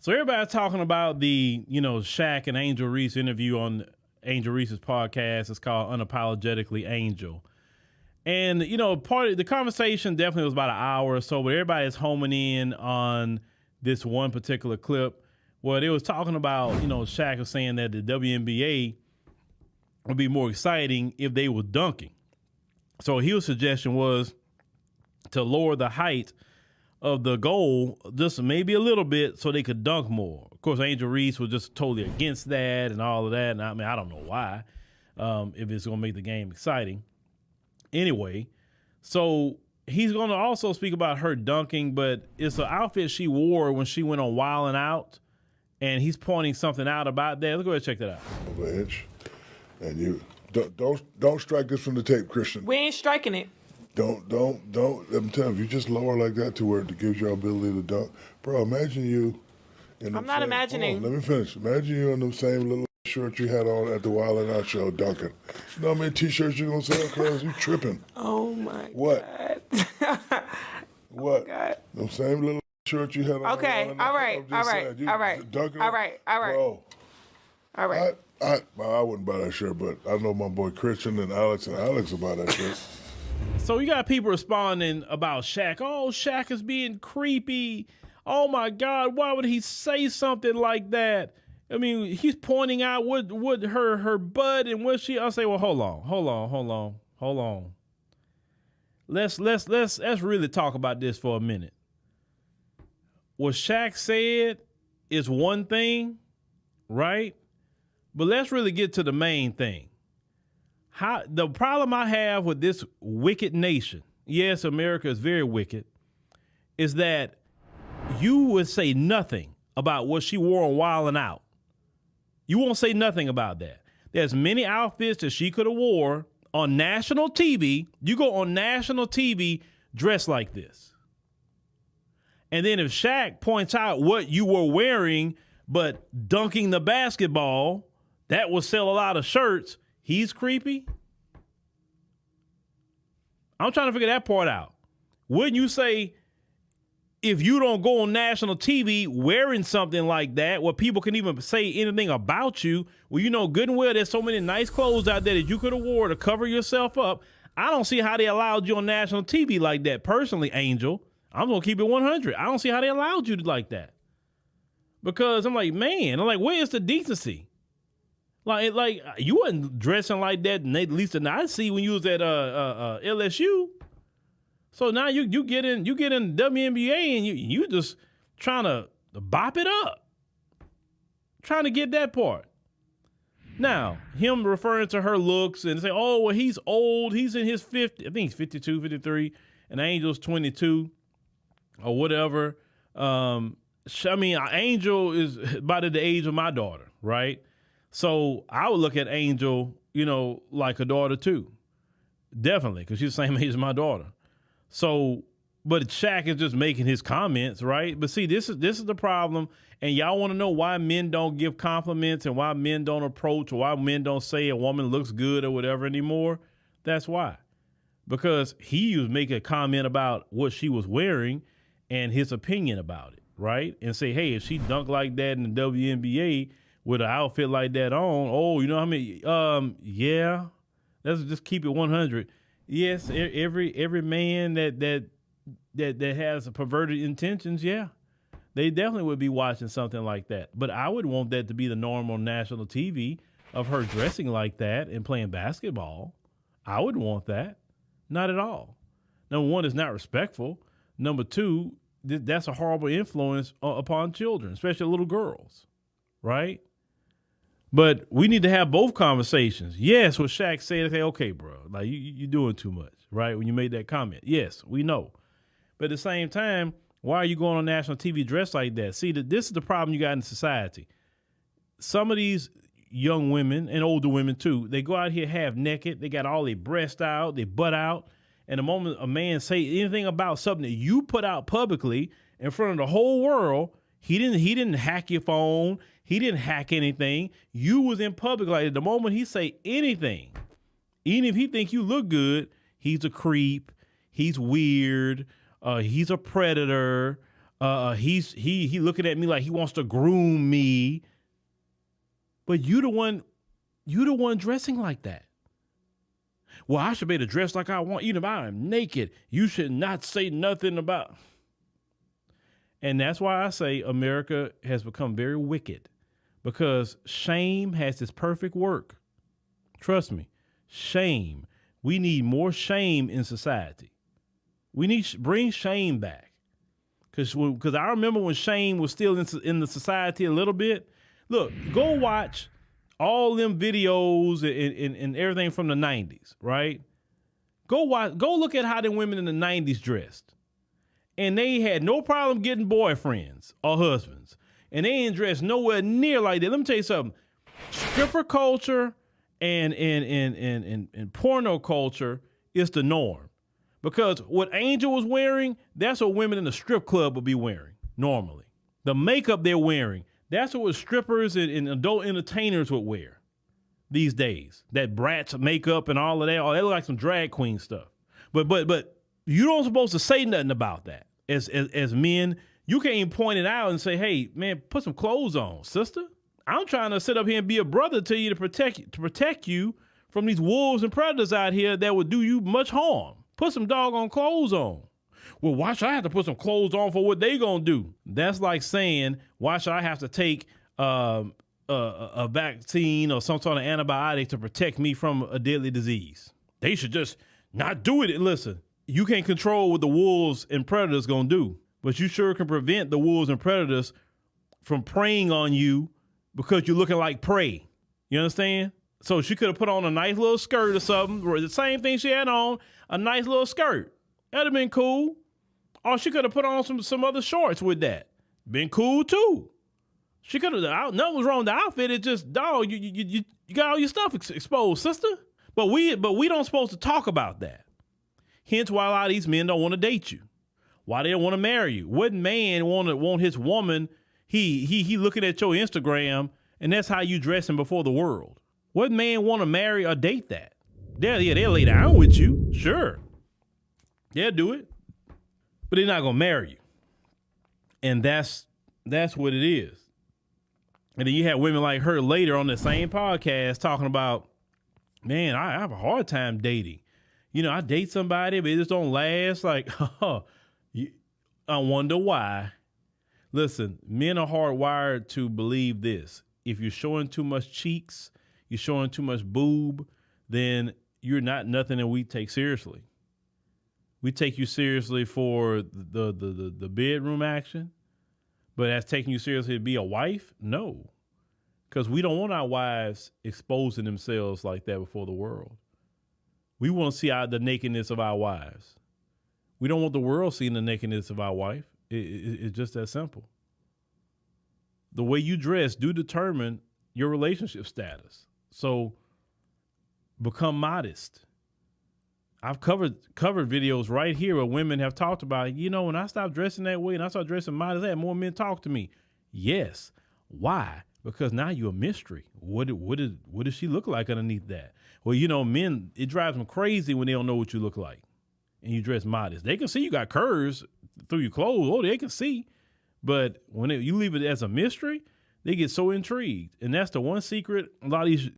So everybody's talking about the, Shaq and Angel Reese interview on Angel Reese's podcast. It's called Unapologetically Angel. And, part of the conversation definitely was about an hour or so, but everybody is homing in on this one particular clip where they was talking about, Shaq was saying that the WNBA would be more exciting if they were dunking. So his suggestion was to lower the height of the goal just maybe a little bit so they could dunk more. Of course, Angel Reese was just totally against that and all of that. And I don't know why, if it's going to make the game exciting. Anyway, so he's going to also speak about her dunking, but it's an outfit she wore when she went on Wild 'N Out, and he's pointing something out about that. Let's go ahead and check that out. Over an inch, and you don't strike this from the tape, Christian. We ain't striking it. Don't. I'm telling you, just lower like that to where it gives you ability to dunk. Bro, imagine you. I'm not imagining. Let me finish. Imagine you in the same little shirt you had on at the Wild 'N Out show dunking. You know how many T-shirts you gonna sell, cuz? You tripping. Oh my what? God. What? Oh God. The same little shirt you had on. Okay. All right. Bro. All right. I wouldn't buy that shirt, but I know my boy Christian and Alex will buy that shirt. So you got people responding about Shaq. Oh, Shaq is being creepy. Oh my God, why would he say something like that? I mean, he's pointing out what her butt and what she. I say, well, hold on. Let's really talk about this for a minute. What Shaq said is one thing, right? But let's really get to the main thing. The problem I have with this wicked nation, yes, America is very wicked, is that you would say nothing about what she wore on Wild 'N Out. You won't say nothing about that. There's many outfits that she could have wore on national TV. You go on national TV dressed like this. And then if Shaq points out what you were wearing, but dunking the basketball, that will sell a lot of shirts. He's creepy. I'm trying to figure that part out. Wouldn't you say if you don't go on national TV wearing something like that, where people can even say anything about you, well, you know good and well there's so many nice clothes out there that you could have wore to cover yourself up. I don't see how they allowed you on national TV like that. Personally, Angel, I'm going to keep it 100. I don't see how they allowed you like that. Because I'm like, man, where is the decency? Like you wasn't dressing like that, at least I see when you was at LSU. So now you get in WNBA and you just trying to bop it up, trying to get that part. Now him referring to her looks and say, oh well, he's old, he's in his 50, I think he's 52, 53, and Angel's 22 or whatever. Angel is about the age of my daughter, right? So I would look at Angel, like a daughter too. Definitely, because she's the same age as my daughter. So, but Shaq is just making his comments, right? But see, this is the problem. And y'all want to know why men don't give compliments and why men don't approach or why men don't say a woman looks good or whatever anymore? That's why. Because he was making a comment about what she was wearing and his opinion about it, right? And say, hey, if she dunked like that in the WNBA with an outfit like that on, oh, you know what I mean? Yeah, let's just keep it 100. Yes, every man that has perverted intentions, yeah, they definitely would be watching something like that. But I would want that to be the normal national TV of her dressing like that and playing basketball. I would want that. Not at all. Number one, it's not respectful. Number two, that's a horrible influence upon children, especially little girls, right? But we need to have both conversations. Yes, what Shaq said, say, okay, bro, like you're doing too much, right? When you made that comment. Yes, we know. But at the same time, why are you going on national TV dressed like that? See, this is the problem you got in society. Some of these young women and older women too, they go out here half naked. They got all their breasts out, their butt out. And the moment a man say anything about something that you put out publicly in front of the whole world, he didn't hack your phone. He didn't hack anything. You was in public. Like the moment he say anything, even if he think you look good, he's a creep. He's weird. He's a predator. He looking at me like he wants to groom me. But you the one dressing like that. Well, I should be able to dress like I want. Even if I am naked, you should not say nothing about. And that's why I say America has become very wicked, because shame has its perfect work. Trust me, shame. We need more shame in society. We need bring shame back, because I remember when shame was still in the society a little bit. Look, go watch all them videos and everything from the 90s, right? Go look at how the women in the 90s dressed. And they had no problem getting boyfriends or husbands. And they ain't dressed nowhere near like that. Let me tell you something. Stripper culture and porno culture is the norm. Because what Angel was wearing, that's what women in the strip club would be wearing normally. The makeup they're wearing, that's what strippers and adult entertainers would wear these days. That Bratz makeup and all of that. Oh, they look like some drag queen stuff. But you don't supposed to say nothing about that. As men, you can't even point it out and say, hey, man, put some clothes on, sister. I'm trying to sit up here and be a brother to you to protect you from these wolves and predators out here that would do you much harm. Put some doggone clothes on. Well, why should I have to put some clothes on for what they gonna do? That's like saying, why should I have to take a vaccine or some sort of antibiotic to protect me from a deadly disease? They should just not do it. Listen, you can't control what the wolves and predators gonna do, but you sure can prevent the wolves and predators from preying on you because you're looking like prey. You understand? So she could have put on a nice little skirt or something, or the same thing she had on, a nice little skirt. That'd have been cool. Or she could have put on some other shorts with that. Been cool too. She could have, nothing was wrong with the outfit. It's just, dog, you got all your stuff exposed, sister. But we don't supposed to talk about that. Hence why a lot of these men don't want to date you. Why they don't want to marry you. What man want his woman, he looking at your Instagram and that's how you dressing before the world. What man want to marry or date that? They'll lay down with you, sure. They'll do it. But they're not going to marry you. And that's what it is. And then you have women like her later on the same podcast talking about, man, I have a hard time dating. You know, I date somebody, but it just don't last. Like, I wonder why. Listen, men are hardwired to believe this. If you're showing too much cheeks, you're showing too much boob, then you're not nothing that we take seriously. We take you seriously for the bedroom action, but as taking you seriously to be a wife, no. Because we don't want our wives exposing themselves like that before the world. We want to see the nakedness of our wives. We don't want the world seeing the nakedness of our wife. It's just that simple. The way you dress do determine your relationship status. So become modest. I've covered videos right here where women have talked about, you know, when I stopped dressing that way and I started dressing modest, I had more men talk to me. Yes. Why? Because now you're a mystery. What does she look like underneath that? Well, you know, men, it drives them crazy when they don't know what you look like and you dress modest. They can see you got curves through your clothes. Oh, they can see. But when you leave it as a mystery, they get so intrigued. And that's the one secret a lot of these